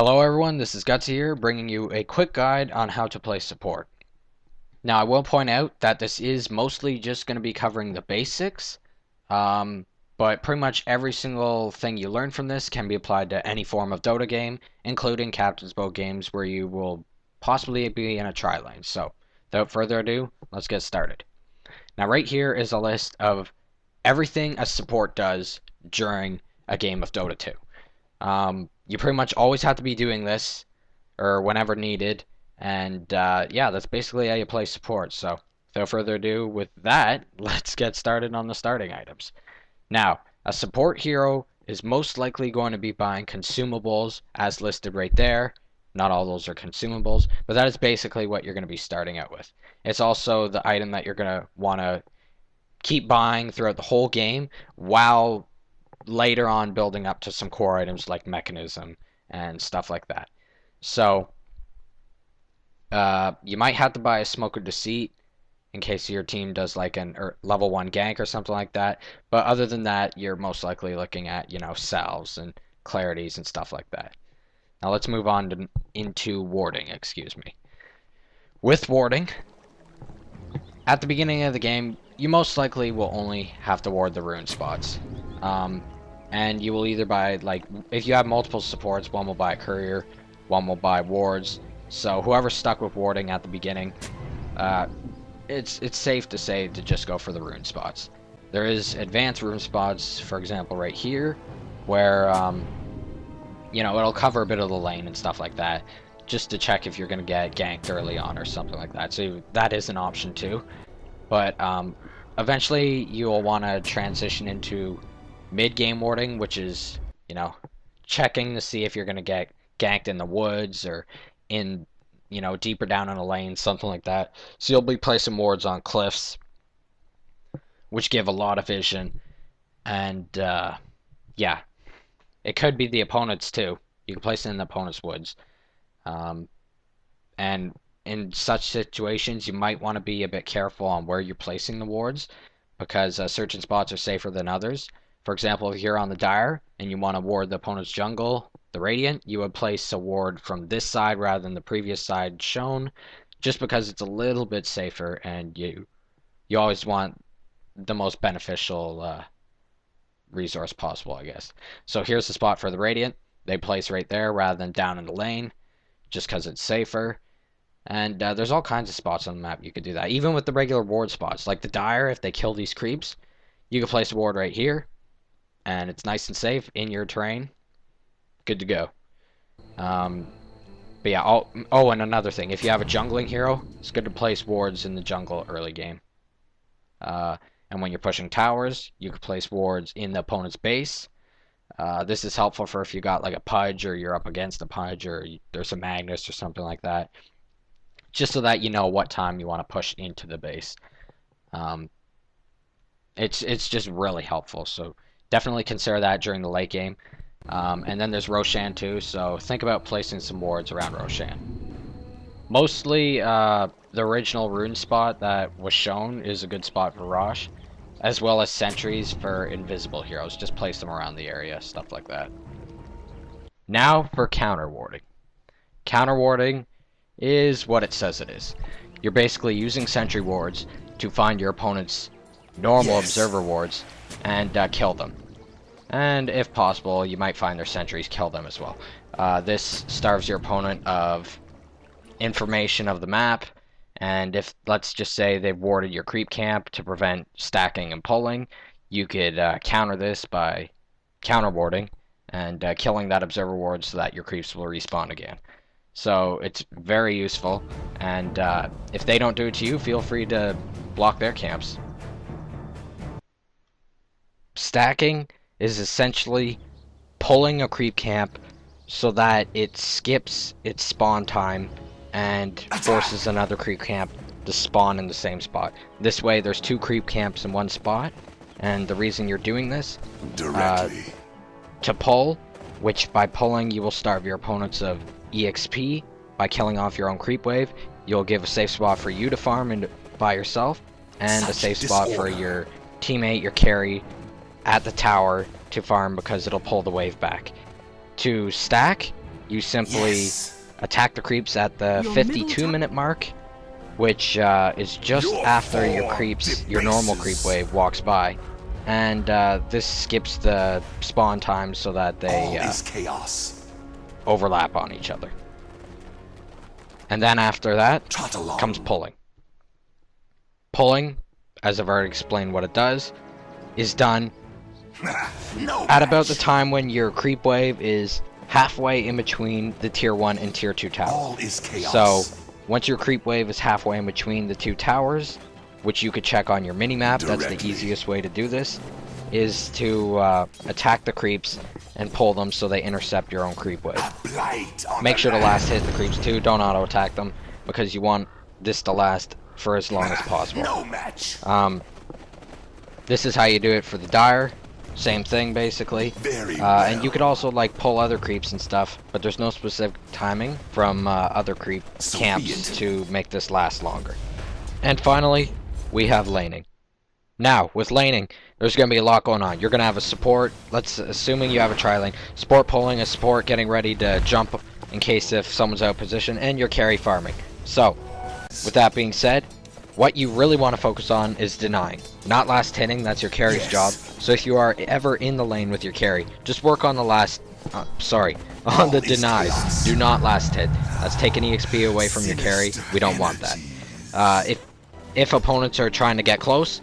Hello everyone, this is Gutsy here, bringing you a quick guide on how to play support. Now I will point out that this is mostly just going to be covering the basics, but pretty much every single thing you learn from this can be applied to any form of Dota game, including Captain's Boat games where you will possibly be in a tri-lane. So, without further ado, let's get started. Now right here is a list of everything a support does during a game of Dota 2. You pretty much always have to be doing this, or whenever needed, and yeah, that's basically how you play support. So, without further ado, with that, let's get started on the starting items. Now, a support hero is most likely going to be buying consumables, as listed right there. Not all those are consumables, but that is basically what you're going to be starting out with. It's also the item that you're going to want to keep buying throughout the whole game, while later on building up to some core items like mechanism and stuff like that. So you might have to buy a Smoke of Deceit in case your team does like an level 1 gank or something like that, but other than that, you're most likely looking at, salves and clarities and stuff like that. Now let's move on into warding, excuse me. With warding, at the beginning of the game, you most likely will only have to ward the rune spots. And you will either buy, like, if you have multiple supports, one will buy a courier, one will buy wards. So whoever's stuck with warding at the beginning, it's safe to say to just go for the rune spots. There is advanced rune spots, for example, right here, where, it'll cover a bit of the lane and stuff like that, just to check if you're going to get ganked early on or something like that. So that is an option too. But eventually you'll want to transition into mid-game warding, which is, checking to see if you're going to get ganked in the woods or in, deeper down in a lane, something like that. So you'll be placing wards on cliffs, which give a lot of vision. And, yeah, it could be the opponent's too. You can place it in the opponent's woods. And in such situations, you might want to be a bit careful on where you're placing the wards, because certain spots are safer than others. For example, if you're on the Dire and you want to ward the opponent's jungle, the Radiant, you would place a ward from this side rather than the previous side shown, just because it's a little bit safer, and you always want the most beneficial resource possible, I guess. So here's the spot for the Radiant. They place right there rather than down in the lane, just because it's safer. And there's all kinds of spots on the map you could do that. Even with the regular ward spots, like the Dire, if they kill these creeps, you can place a ward right here, and it's nice and safe in your terrain. Good to go. But yeah, oh, and another thing, if you have a jungling hero, it's good to place wards in the jungle early game. And when you're pushing towers, you can place wards in the opponent's base. This is helpful for if you got like a Pudge, or you're up against a Pudge, or there's a Magnus or something like that. Just so that you know what time you want to push into the base. It's just really helpful, so definitely consider that during the late game. And then there's Roshan too, so think about placing some wards around Roshan. Mostly, the original rune spot that was shown is a good spot for Rosh, as well as sentries for invisible heroes. Just place them around the area, stuff like that. Now for counter warding. Counter warding is what it says it is. You're basically using sentry wards to find your opponent's normal observer wards and kill them. And if possible, you might find their sentries, kill them as well. This starves your opponent of information of the map, and if, let's just say, they've warded your creep camp to prevent stacking and pulling, you could counter this by counter warding and killing that observer ward so that your creeps will respawn again. So it's very useful, and if they don't do it to you, feel free to block their camps. Stacking is essentially pulling a creep camp so that it skips its spawn time and forces another creep camp to spawn in the same spot. This way there's 2 creep camps in one spot, and the reason you're doing this to pull, which by pulling you will starve your opponents of EXP. By killing off your own creep wave, you'll give a safe spot for you to farm by yourself, and a safe spot for your teammate, your carry, at the tower to farm, because it'll pull the wave back. To stack, you simply attack the creeps at the 52-minute mark, which is just after your normal creep wave walks by. And this skips the spawn time so that they overlap on each other. And then after that comes pulling. Pulling, as I've already explained what it does, is done at about the time when your creep wave is halfway in between the tier 1 and tier 2 towers. So once your creep wave is halfway in between the 2 towers, which you could check on your minimap, that's the easiest way to do this, is to attack the creeps and pull them so they intercept your own creep wave. Make sure to last hit the creeps too, don't auto attack them, because you want this to last for as long as possible. This is how you do it for the Dire. Same thing basically. And you could also like pull other creeps and stuff, but there's no specific timing from other creep camps to make this last longer. And finally, we have laning. Now, with laning, there's going to be a lot going on. You're going to have a support, assuming you have a tri-lane, support pulling, a support getting ready to jump in case if someone's out of position, and your carry farming. So, with that being said, what you really want to focus on is denying. Not last hitting, that's your carry's job. So if you are ever in the lane with your carry, just work on the on the denies. Do not last hit. That's taking EXP away from your carry. We don't want that. If opponents are trying to get close,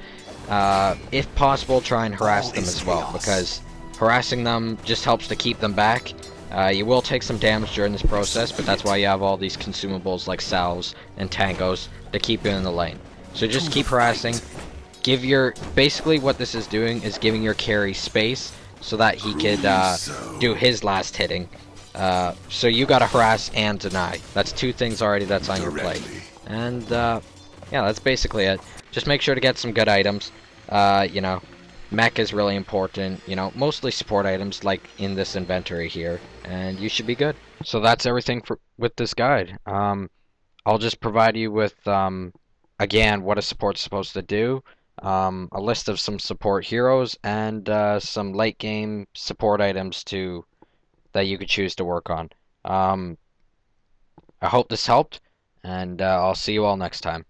if possible, try and harass them as well, because harassing them just helps to keep them back. You will take some damage during this process, but that's why you have all these consumables like salves and tangos to keep you in the lane. So just keep harassing. Basically what this is doing is giving your carry space so that he could do his last hitting. So you gotta harass and deny. That's 2 things already that's on your plate. And yeah, that's basically it. Just make sure to get some good items. You know, mech is really important. You know, mostly support items like in this inventory here, and you should be good. So that's everything with this guide. I'll just provide you with again what a support's supposed to do, a list of some support heroes, and some late game support items that you could choose to work on. I hope this helped, and I'll see you all next time.